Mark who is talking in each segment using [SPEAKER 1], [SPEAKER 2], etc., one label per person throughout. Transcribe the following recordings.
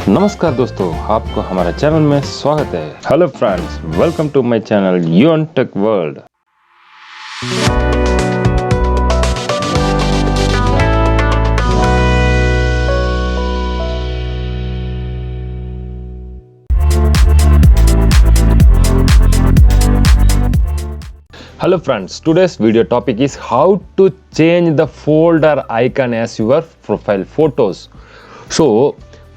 [SPEAKER 1] नमस्कार दोस्तों, आपको हमारे चैनल में स्वागत है। Hello friends, welcome to my channel Yun tech world. Hello friends, today's video topic is how to change the folder icon as your profile photos. So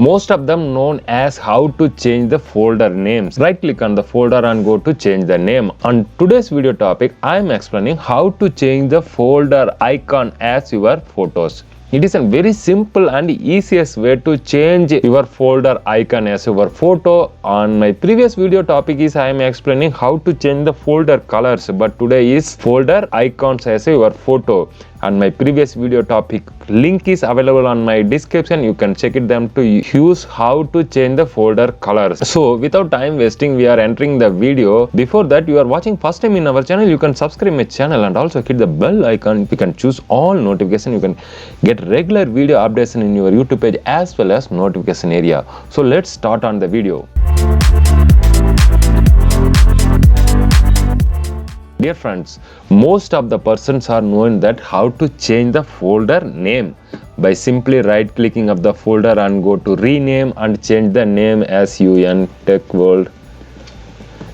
[SPEAKER 1] most of them known as how to change the folder names. Right click on the folder and go to change the name. On today's video topic, I am explaining how to change the folder icon as your photos. It is a very simple and easiest way to change your folder icon as your photo. On my previous video topic is I am explaining how to change the folder colors, but today is folder icons as your photo. And my previous video topic link is available on my description. You can check it them to use how to change the folder colors. So without time wasting, we are entering the video. Before that, you are watching first time in our channel, you can subscribe my channel and also hit the bell icon. You can choose all notification. You can get regular video updates in your YouTube page as well as notification area. So let's start on the video. Dear friends, most of the persons are knowing that how to change the folder name by simply right clicking of the folder and go to rename and change the name as UN Tech World.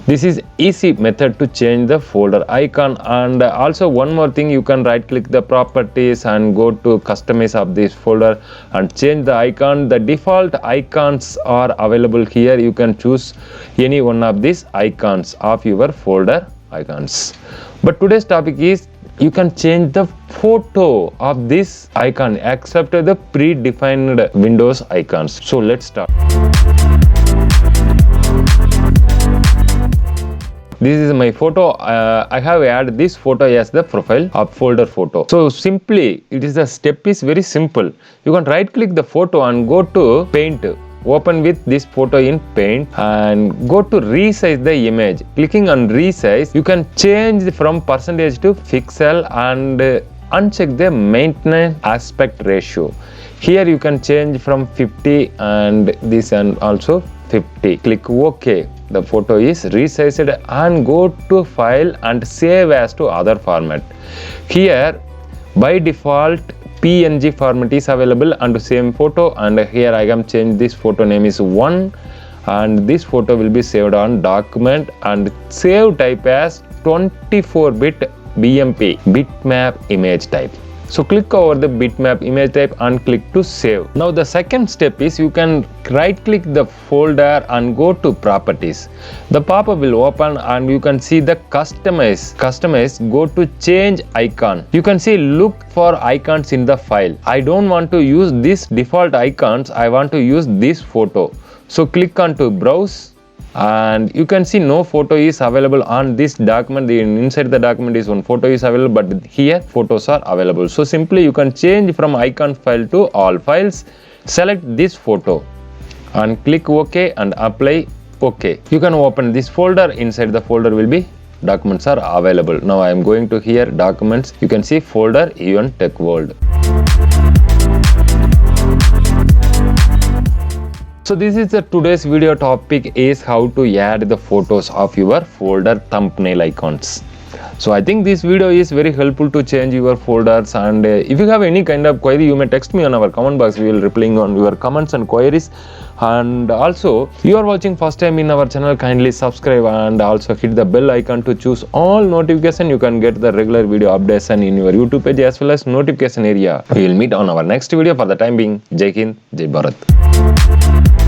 [SPEAKER 1] This is easy method to change the folder icon. And also one more thing, you can right click the properties and go to customize of this folder and change the icon. The default icons are available here. You can choose any one of these icons of your folder icons. But today's topic is you can change the photo of this icon except the predefined Windows icons. So let's start. This is my photo. I have added this photo as the profile of folder photo. So simply, the step is very simple. You can right click the photo and go to paint. Open with this photo in paint and go to resize the image. Clicking on resize, you can change from percentage to pixel and uncheck the maintenance aspect ratio. Here you can change from 50 and this and also 50. Click OK. The photo is resized and go to file and save as to other format. Here by default PNG format is available and same photo, and here I am change this photo name is 1 and this photo will be saved on document and save type as 24-bit BMP bitmap image type. So click over the bitmap image type and click to save. Now the second step is you can right click the folder and go to properties. The pop-up will open and you can see the customize. Go to change icon. You can see look for icons in the file. I don't want to use this default icons. I want to use this photo. So click on to browse. And you can see no photo is available on this document. Inside the document is one photo is available, but here photos are available. So simply you can change from icon file to all files. Select this photo and click OK and apply OK. You can open this folder. Inside the folder will be documents are available. Now I am going to here documents. You can see folder UN Tech World. So this is the today's video topic is how to add the photos of your folder thumbnail icons. So I think this video is very helpful to change your folders, and if you have any kind of query, you may text me on our comment box. We will replying on your comments and queries. And also you are watching first time in our channel, kindly subscribe and also hit the bell icon to choose all notification. You can get the regular video updates and in your YouTube page as well as notification area. We will meet on our next video. For the time being, Jai Hind, Jai Bharat.